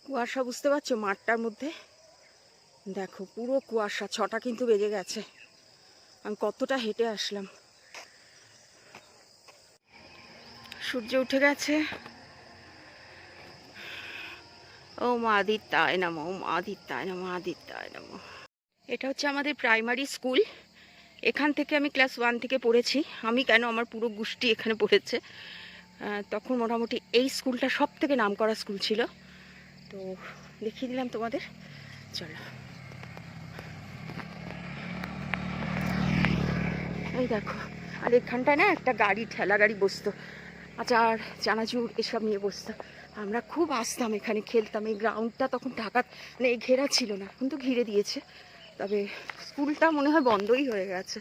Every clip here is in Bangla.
কুয়াশা বুঝতে পারছো মাঠটার মধ্যে? দেখো পুরো কুয়াশা। 6টা কিন্তু বেজে গেছে। আমি কতটা হেঁটে আসলাম। সূর্য উঠে গেছে। ও মা আদিত্যায় নমঃ, ও মা আদিত্যায় নমঃ, আদিত্যায় নমঃ। এটা হচ্ছে আমাদের প্রাইমারি স্কুল। এখান থেকে আমি ক্লাস 1 থেকে পড়েছি। আমি কেন, আমার পুরো গোষ্ঠী এখানে পড়েছে। তখন মোটামুটি এই স্কুলটা সব থেকে নামকরা স্কুল ছিল। তো দেখিয়ে দিলাম তোমাদের। চলো, এই দেখো। আর এখানটায় না একটা গাড়ি, ঠেলা গাড়ি বসতো, আচার চানাচুর এসব নিয়ে বসতো। আমরা খুব আসতাম, এখানে খেলতাম। এই গ্রাউন্ডটা তখন ঢাকা মানে ঘেরা ছিল না, এখন তো ঘিরে দিয়েছে। তবে স্কুলটা মনে হয় বন্ধই হয়ে গেছে।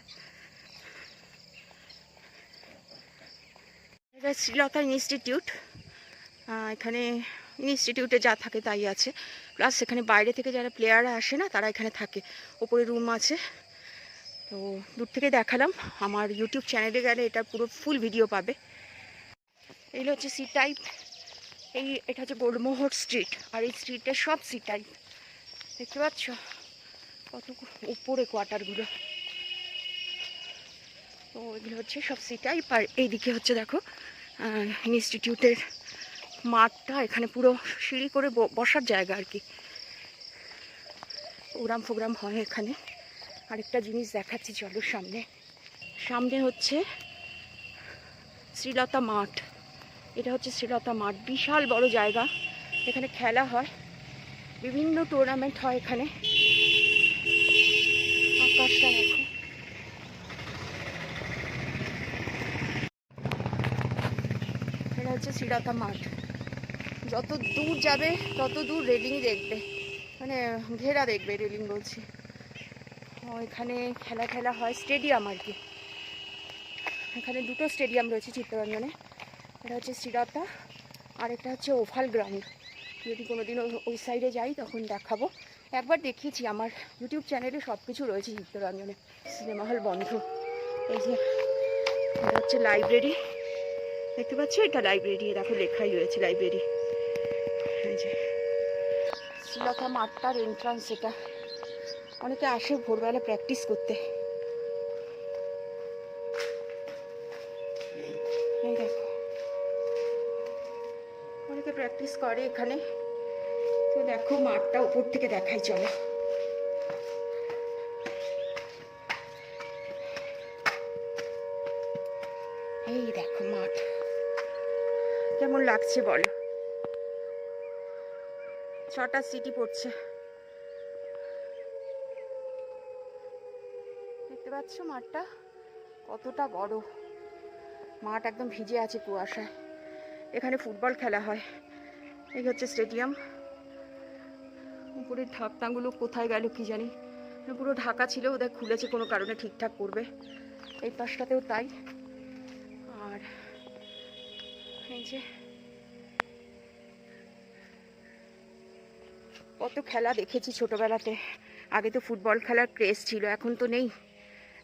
এটা শ্রীলতা ইনস্টিটিউট। এখানে ইনস্টিটিউটে যা থাকে তাই আছে, প্লাস এখানে বাইরে থেকে যারা প্লেয়াররা আসে না তারা এখানে থাকে। ওপরে রুম আছে। তো দূর থেকে দেখালাম। আমার ইউটিউব চ্যানেলে গেলে এটা পুরো ফুল ভিডিও পাবে। এইগুলো হচ্ছে সি টাইপ। এটা হচ্ছে গোলমোহর স্ট্রিট। আর এই স্ট্রিটের সব সি টাইপ। দেখতে পাচ্ছ কত উপরে কোয়ার্টারগুলো। তো এগুলো হচ্ছে সব সি টাইপ। আর এইদিকে হচ্ছে দেখো ইনস্টিটিউটের মাঠটা। এখানে পুরো সিঁড়ি করে বসার জায়গা আর কি। প্রোগ্রাম হয় এখানে। আরেকটা জিনিস দেখাচ্ছি চলো সামনে। সামনে হচ্ছে শ্রীলতা মাঠ। এটা হচ্ছে শ্রীলতা মাঠ, বিশাল বড় জায়গা। এখানে খেলা হয়, বিভিন্ন টুর্নামেন্ট হয় এখানে। আকাশটা দেখো। এটা হচ্ছে শ্রীলতা মাঠ। যত দূর যাবে তত দূর রেলিং দেখবে, মানে ঘেরা দেখবে, রেলিং বলছি। এখানে খেলা হয়, স্টেডিয়াম আর কি। এখানে দুটো স্টেডিয়াম রয়েছে চিত্তরঞ্জনে। এটা হচ্ছে শ্রীলতা, আর একটা হচ্ছে ওভাল গ্রাউন্ড। যদি কোনোদিন ওই সাইডে যাই তখন দেখাবো। একবার দেখিয়েছি, আমার ইউটিউব চ্যানেলে সব কিছু রয়েছে চিত্তরঞ্জনে। সিনেমা হল বন্ধ। এই যে এটা হচ্ছে লাইব্রেরি, দেখতে পাচ্ছ? এটা লাইব্রেরি, দেখো লেখাই রয়েছে লাইব্রেরি। এই যে শ্রীলতা মাঠটার এন্ট্রান্স এটা। অনেকে আসে ভোরবেলা প্র্যাকটিস করতে। এই দেখো, অনেকে প্র্যাকটিস করে এখানে। তো দেখো মাঠটা উপর থেকে দেখাই চলে। এই দেখো মাঠ কেমন লাগছে বলো। 6টা সিটি পড়ছে, দেখতে পাচ্ছ মাঠটা কতটা বড়। মাঠ একদম ভিজে আছে কুয়াশায়। এখানে ফুটবল খেলা হয়। এই হচ্ছে স্টেডিয়াম। উপরের ঢাকনাগুলো কোথায় গেল কি জানি, পুরো ঢাকা ছিল, ওদের খুলেছে কোনো কারণে, ঠিকঠাক করবে। এই পাশটাতেও তাই। আর এই যে কত খেলা দেখেছি ছোটবেলাতে। আগে তো ফুটবল খেলার ক্রেজ ছিল, এখন তো নেই।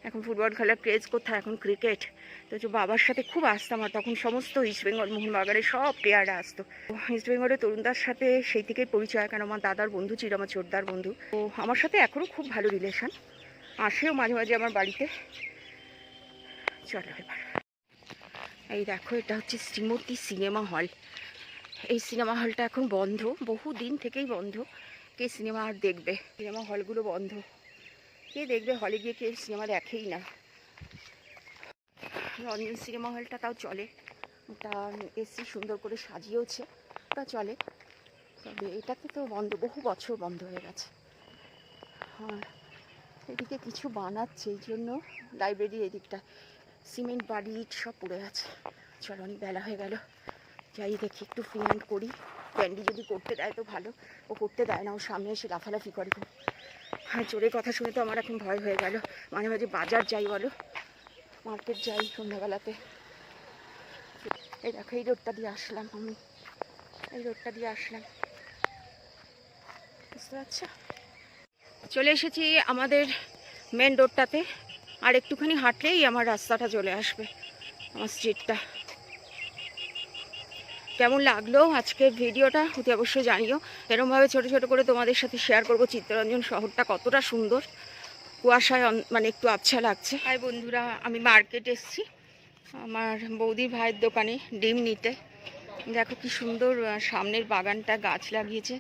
এখন ফুটবল খেলার ক্রেজ কোথায়, এখন ক্রিকেট। তো বাবার সাথে খুব আসতাম, আর তখন সমস্ত ইস্টবেঙ্গল মোহনবাগানের সব প্লেয়াররা আসতো। ইস্টবেঙ্গলের তরুণদার সাথে সেই থেকেই পরিচয়, কারণ আমার দাদার বন্ধু ছিল, আমার ছোটদার বন্ধু। তো আমার সাথে এখনও খুব ভালো রিলেশন, আসেও মাঝে মাঝে আমার বাড়িতে। চলো এবার এই দেখো, এটা হচ্ছে শ্রীমতী সিনেমা হল। এই সিনেমা হলটা এখন বন্ধ, বহু দিন থেকেই বন্ধ। কে সিনেমা আর দেখবে, সিনেমা হলগুলো বন্ধ। কে দেখবে হলে গিয়ে, কে সিনেমা দেখেই না। রঞ্জন সিনেমা হলটা তাও চলে, ওটা এসি সুন্দর করে সাজিয়েওছে, ওটা চলে। তবে এটাতে তো বন্ধ, বহু বছর বন্ধ হয়ে গেছে। আর এদিকে কিছু বানাচ্ছে, এই জন্য লাইব্রেরির এদিকটা সিমেন্ট বাড়ি ইট সব পড়ে আছে। চলো, অনেক বেলা হয়ে গেল, যাই দেখি একটু ফ্রি হ্যান্ড করি। ক্যান্ডি যদি করতে দেয় তো ভালো, ও করতে দেয় না, ও সামনে এসে লাফালাফি করে। হ্যাঁ, চোরের কথা শুনে তো আমার এখন ভয় হয়ে গেল। মাঝে মাঝে বাজার যাই বলো, মার্কেট যাই সন্ধ্যাবেলাতে। এই দেখো, এই রোডটা দিয়ে আসলাম আমি, এই রোডটা দিয়ে আসলাম, বুঝতে পারছো? চলে এসেছি আমাদের মেন রোডটাতে। আর একটুখানি হাঁটলেই আমার রাস্তাটা চলে আসবে, আমার স্ট্রিটটা। কেমন লাগলো আজকের ভিডিওটা অতি অবশ্যই জানিও। এরকমভাবে ছোট ছোট করে তোমাদের সাথে শেয়ার করব চিত্তরঞ্জন শহরটা কতটা সুন্দর। কুয়াশায় মানে একটু আবছা লাগছে। হাই বন্ধুরা, আমি মার্কেট এসেছি আমার বৌদির ভাইয়ের দোকানে ডিম নিতে। দেখো কি সুন্দর সামনের বাগানটা, গাছ লাগিয়েছে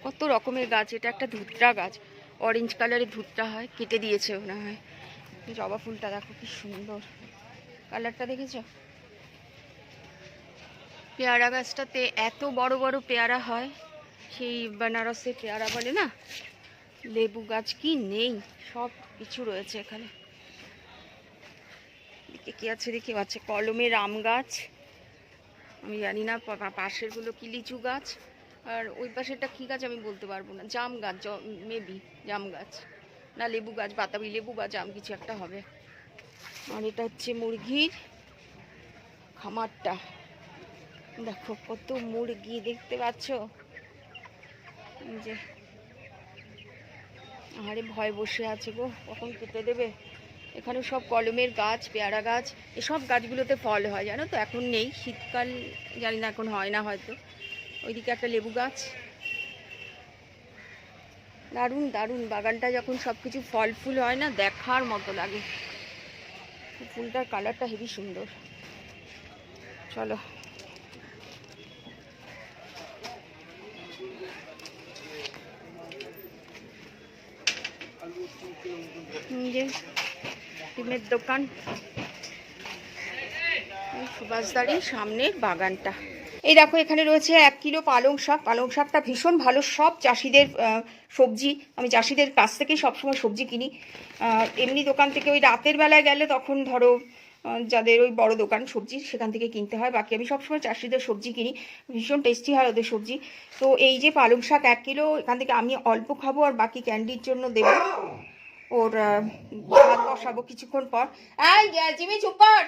কত রকমের গাছ। এটা একটা ধুতরা গাছ, অরেঞ্জ কালারের ধুতরা হয়, কেটে দিয়েছে মনে হয়। জবা ফুলটা দেখো কি সুন্দর কালারটা, দেখেছো? পেয়ারা গাছটাতে এত বড় বড় পেয়ারা হয়, সেই বেনারসের পেয়ারা বলে না। লেবু গাছ কি নেই, সব কিছু রয়েছে এখানে। দিকে কি আছে দেখি, আছে কলমের আম গাছ, আমি জানি না। পাশের গুলো কি লিচু গাছ, আর ওই পাশেরটা কি গাছ আমি বলতে পারবো না। জাম গাছ, মেবি জাম গাছ, না লেবু গাছ, বাতাবি লেবু বা জাম কিছু একটা হবে। আর এটা হচ্ছে মুরগির খামারটা, দেখো কত মুরগি দেখতে পাচ্ছ। যে আরে ভয় বসে আছে গো, কখন কেটে দেবে। এখানে সব কলমের গাছ, পেয়ারা গাছ, এসব গাছগুলোতে ফল হয় জানো তো। এখন নেই, শীতকাল জানি না এখন হয় না হয়তো। ওইদিকে একটা লেবু গাছ। দারুণ দারুণ বাগানটা, যখন সব কিছু ফল ফুল হয় না, দেখার মতো লাগে। ফুলটার কালারটা হেবি সুন্দর। চলো যে ডিমের দোকান, সুভাষদারির সামনের বাগানটা। এই দেখো এখানে রয়েছে 1 কিলো পালং শাক। পালং শাকটা ভীষণ ভালো, সব চাষিদের সবজি। আমি চাষিদের কাছ থেকেই সবসময় সবজি কিনি। এমনি দোকান থেকে ওই রাতের বেলায় গেলে তখন ধরো যাদের ওই বড় দোকান সবজি, সেখান থেকে কিনতে হয়। বাকি আমি সবসময় চাষিদের সবজি কিনি, ভীষণ টেস্টি হয় ওদের সবজি। তো এই যে পালং শাক 1 কিলো, এখান থেকে আমি অল্প খাবো আর বাকি ক্যান্ডির জন্য দেবো। ওর ভাত বসাবো কিছুক্ষণ পর। এই জিমি চুপ কর।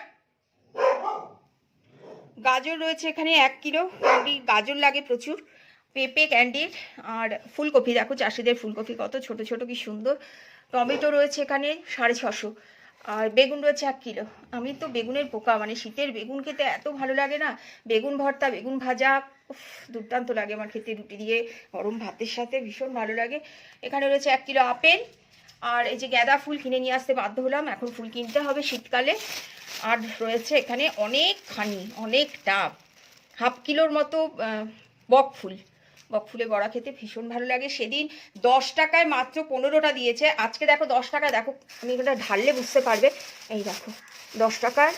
গাজর রয়েছে এখানে 1 কিলো, ক্যান্ডি গাজর লাগে প্রচুর। পেঁপে, ক্যান্ডির, আর ফুলকপি, দেখো চাষিদের ফুলকপি কত ছোট ছোট কি সুন্দর। টমেটো রয়েছে এখানে 650, আর বেগুন রয়েছে 1 কিলো। আমি তো বেগুনের পোকা, মানে শীতের বেগুন খেতে এত ভালো লাগে না। বেগুন ভর্তা, বেগুন ভাজা, দুর্দান্ত লাগে আমার খেতে, রুটি দিয়ে গরম ভাতের সাথে ভীষণ ভালো লাগে। এখানে রয়েছে 1 কিলো আপেল। আর এই যে গাঁদা ফুল কিনে নিয়ে আসতে বাধ্য হলাম, এখন ফুল কিনতে হবে শীতকালে। আর রয়েছে এখানে অনেক ডাব, 1/2 কিলোর মতো বকফুল। বকফুলে বড়া খেতে ভীষণ ভালো লাগে। সেদিন 10 টাকায় মাত্র 15টা দিয়েছে, আজকে দেখো 10 টাকা। দেখো আমি এটা ঢাললে বুঝতে পারবে। এই দেখো 10 টাকার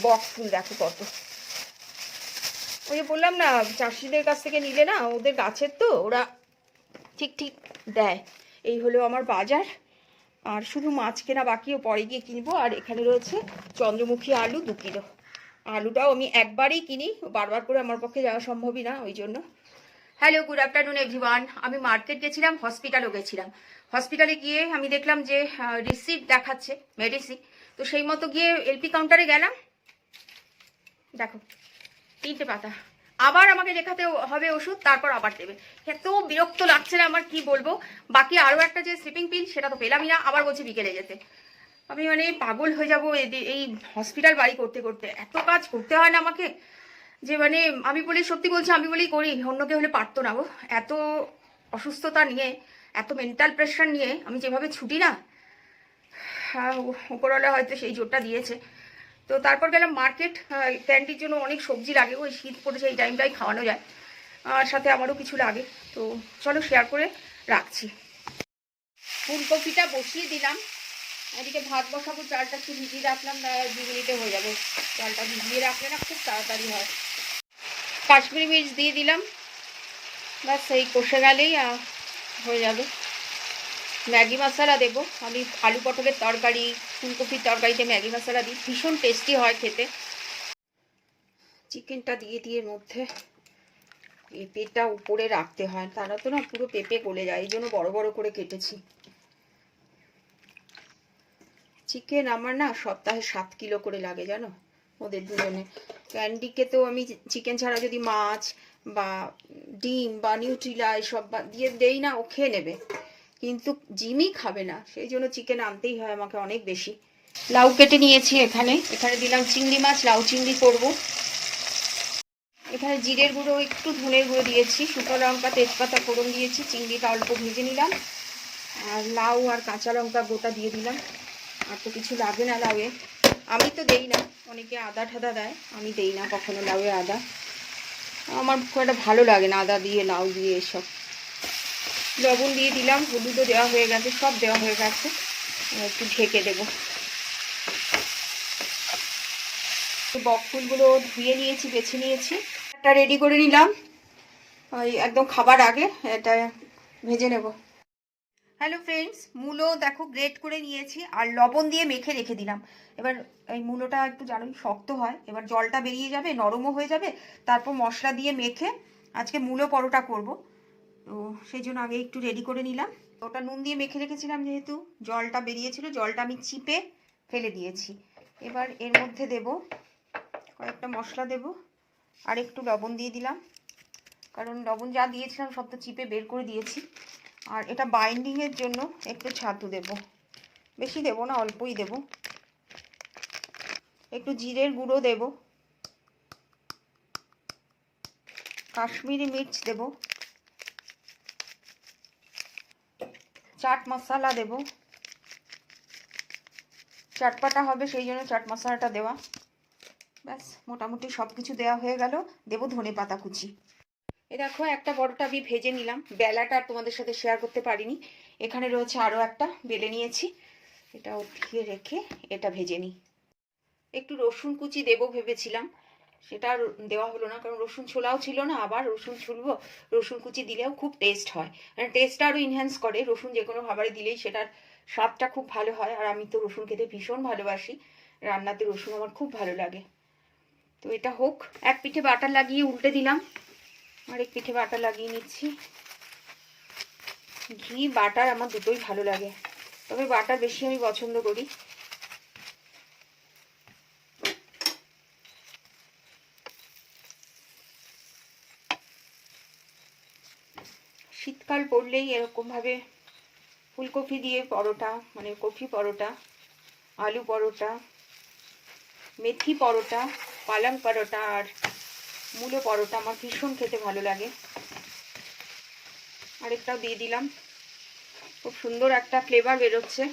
বকফুল, দেখো কত। ওই যে বললাম না, চাষিদের কাছ থেকে নিলে না, ওদের গাছের তো, ওরা ঠিক ঠিক দেয়। এই হলো আমার বাজার। আর শুধু মাছ কেনা বাকিও, পরে গিয়ে কিনবো। আর এখানে রয়েছে চন্দ্রমুখী আলু 2 কিলো। আলুটাও আমি একবারেই কিনি, বারবার করে আমার পক্ষে যাওয়া সম্ভবই না, ওই জন্য। Hello, good afternoon everyone. আমি মার্কেট গেছিলাম, হসপিটালও গেছিলাম। হসপিটালে গিয়ে আমি দেখলাম যে রিসিপ্ট দেখাচ্ছে মেডিসিন, তো সেই মতো গিয়ে এলপি কাউন্টারে গেলাম। দেখো 3টে পাতা, আবার আমাকে দেখাতে হবে ওষুধ, তারপর আবার দেবে। এত বিরক্ত লাগছে না আমার, কি বলবো। বাকি আরও একটা যে স্লিপিং পিল, সেটা তো পেলামই না, আবার বলছি বিকেলে যেতে। আমি মানে পাগল হয়ে যাবো এই হসপিটাল বাড়ি করতে করতে। এত কাজ করতে হয় না আমাকে, যে মানে আমি বলি, সত্যি বলছি, আমি বলেই করি, অন্য কেউ হলে পারতো না গো। এত অসুস্থতা নিয়ে, এত মেন্টাল প্রেশার নিয়ে আমি যেভাবে ছুটি না, হ্যাঁ উপরওয়ালা হয়তো সেই জোরটা দিয়েছে। তো তারপর গেলাম মার্কেট। ক্যান্টির জন্য অনেক সবজি লাগে, ওই শীত পড়েছে, এই টাইমটাই খাওয়ানো যায়। আর সাথে আমারও কিছু লাগে, তো চলো শেয়ার করে রাখছি। ফুলকপিটা বসিয়ে দিলাম, এদিকে ভাত বসাবো। চালটা একটু ভিজিয়ে রাখলাম, 2 মিনিটে হয়ে যাবে। চালটা ভিজিয়ে রাখলে না খুব তাড়াতাড়ি হয়। কাশ্মীরি মির্চ দিয়ে দিলাম, ব্যাস এই কষে গেলেই হয়ে যাবে। ম্যাগি মশলা দেবো আমি। আলু পটলের তরকারি, ফুলকপির তরকারিতে ম্যাগি মশলা দিই, ভীষণ টেস্টি হয় খেতে। চিকেনটা দিয়ে দিয়ে মধ্যে পেঁপেটা উপরে রাখতে হয়, তারা তো না পুরো পেঁপে গলে যায়, এই জন্য বড় বড় করে কেটেছি। চিকেন আমার না সপ্তাহে 7 কিলো করে লাগে জানো, ওদের দুজনে। ক্যান্ডিকে তো আমি চিকেন ছাড়া যদি মাছ বা ডিম বা নিউট্রিলা এসব দিয়ে দেই না, ও খেয়ে নেবে, কিন্তু জিমি খাবে না, সেই জন্য চিকেন আনতেই হয় আমাকে অনেক বেশি। লাউ কেটে নিয়েছি এখানে, এখানে দিলাম চিংড়ি মাছ, লাউ চিংড়ি করব। এখানে জিরের গুঁড়ো, একটু ধনের গুঁড়ো দিয়েছি, শুকনো লঙ্কা তেজপাতা ফোড়ন দিয়েছি, চিংড়িটা অল্প ভেজে নিলাম, আর লাউ আর কাঁচা লঙ্কা গোটা দিয়ে দিলাম। আর তো কিছু লাগে না লাউয়ে, আমি তো দেই না, অনেকে আদা ঠাদা দেয়, আমি দেই না কখনো লাউয়ে আদা, আমার খুব একটা ভালো লাগে না আদা দিয়ে লাউ দিয়ে এসব। লবণ দিয়ে দিলাম, হলুদও দেওয়া হয়ে গেছে, সব দেওয়া হয়ে গেছে। একটু ঢেকে দেবো। বক ফুলগুলো ধুয়ে নিয়েছি, বেছে নিয়েছি, একটা রেডি করে নিলাম, ওই একদম খাবার আগে এটা ভেজে নেব। হ্যালো ফ্রেন্ডস, মূলো দেখো গ্রেট করে নিয়েছি আর লবণ দিয়ে মেখে রেখে দিলাম। এবার এই মূলোটা একটু জানোই শক্ত হয়, এবার জলটা বেরিয়ে যাবে, নরমও হয়ে যাবে, তারপর মশলা দিয়ে মেখে আজকে মূলো পরোটা করব। তো সেই জন্য আগে একটু রেডি করে নিলাম। ওটা নুন দিয়ে মেখে রেখেছিলাম, যেহেতু জলটা বেরিয়েছিল, জলটা আমি চিপে ফেলে দিয়েছি। এবার এর মধ্যে দেব কয়েকটা মশলা, দেব আর একটু লবণ দিয়ে দিলাম, কারণ লবণ যা দিয়েছিলাম সব তো চিপে বের করে দিয়েছি। আর এটা বাইন্ডিংয়ের জন্য একটু ছাতু দেব, বেশি দেব না, অল্পই দেব। একটু জিরের গুঁড়ো দেব, কাশ্মীরি মির্চ দেব, চাট মশলা দেব, চাটপাটা হবে সেই জন্য চাট মশলাটা দেওয়া। ব্যাস মোটামুটি সব কিছু দেওয়া হয়ে গেল। দেব ধনে পাতা কুচি। এ দেখো একটা পরোটা আমি ভেজে নিলাম, বেলাটা আর তোমাদের সাথে শেয়ার করতে পারিনি। এখানে রয়েছে আরও একটা, বেলে নিয়েছি, এটা ওদিকে রেখে এটা ভেজে নিই। একটু রসুন কুচি দেবো ভেবেছিলাম, সেটা আর দেওয়া হলো না, কারণ রসুন ছোলাও ছিল না, আবার রসুন ছুলবো। রসুন কুচি দিলেও খুব টেস্ট হয়, মানে টেস্টটা আরও ইনহ্যান্স করে, রসুন যে কোনো খাবারে দিলেই সেটার স্বাদটা খুব ভালো হয়। আর আমি তো রসুন খেতে ভীষণ ভালোবাসি, রান্নাতে রসুন আমার খুব ভালো লাগে। তো এটা হোক, এক পিঠে বাটার লাগিয়ে উল্টে দিলাম, আর এক পিঠে বাটার লাগিয়ে নিচ্ছি। ঘি বাটার আমার দুটোই ভালো লাগে, তবে বাটার বেশি আমি পছন্দ করি। শীতকাল পড়লেই এরকমভাবে ফুলকপি দিয়ে পরোটা, মানে কফি পরোটা, আলু পরোটা, মেথি পরোটা, পালং পরোটা আর মূলো পরোটা আমার ভীষণ খেতে ভালো লাগে। আরেকটাও দিয়ে দিলাম, খুব সুন্দর একটা ফ্লেভার বেরোচ্ছে।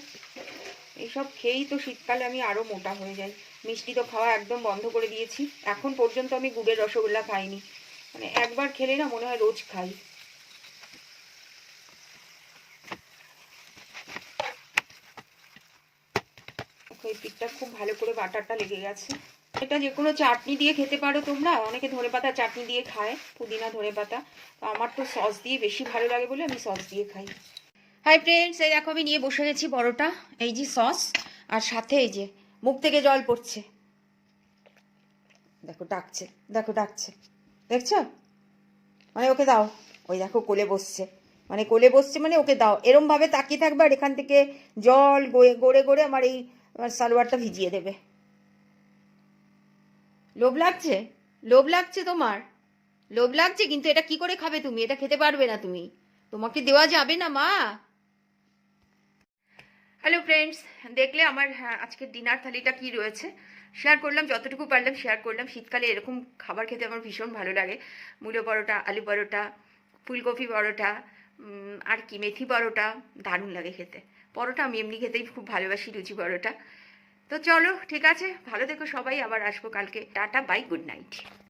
এইসব খেয়েই তো শীতকালে আমি আরও মোটা হয়ে যাই। মিষ্টি তো খাওয়া একদম বন্ধ করে দিয়েছি, এখন পর্যন্ত আমি গুড়ের রসগোল্লা খাইনি, মানে একবার খেলে না মনে হয় রোজ খাই। এই পিঠটা খুব ভালো করে বাটারটা লেগে গেছে। এটা যে কোনো চাটনি দিয়ে খেতে পারো তোমরা, অনেকে ধনেপাতা চাটনি দিয়ে খায়, পুদিনা ধনেপাতা, তো আমার তো সস দিয়ে বেশি ভালো লাগে বলে আমি সস দিয়ে খাই। হাই ফ্রেন্ডস, এই দেখো আমি নিয়ে বসে গেছি পরোটা, এই যে সস, আর সাথে এই যে মুখ থেকে জল পড়ছে, দেখো ডাকছে, দেখো ডাকছে, দেখছো? মানে ওকে দাও, ওই দেখো কোলে বসছে, মানে কোলে বসছে মানে ওকে দাও, এরম ভাবে তাকিয়ে থাকবে আর এখান থেকে জল গড়ে গড়ে আমার এই সালোয়ারটা ভিজিয়ে দেবে। লোভ লাগছে? লোভ লাগছে তোমার? লোভ লাগছে, কিন্তু এটা কি করে খাবে তুমি? এটা খেতে পারবে না তুমি, তোমাকে দেওয়া যাবে না মা। হ্যালো ফ্রেন্ডস, দেখলে আমার আজকের ডিনার থালিটা কি রয়েছে, শেয়ার করলাম, যতটুকু পারলাম শেয়ার করলাম। শীতকালে এরকম খাবার খেতে আমার ভীষণ ভালো লাগে। মূলো পরোটা, আলু পরোটা, ফুলকপি পরোটা, আর কি মেথি পরোটা, দারুণ লাগে খেতে। পরোটা আমি এমনি খেতেই খুব ভালোবাসি, লুচি পরোটা। তো চলো ঠিক আছে, ভালো থেকো সবাই, আবার আসবো কালকে। Tata, bye, good night.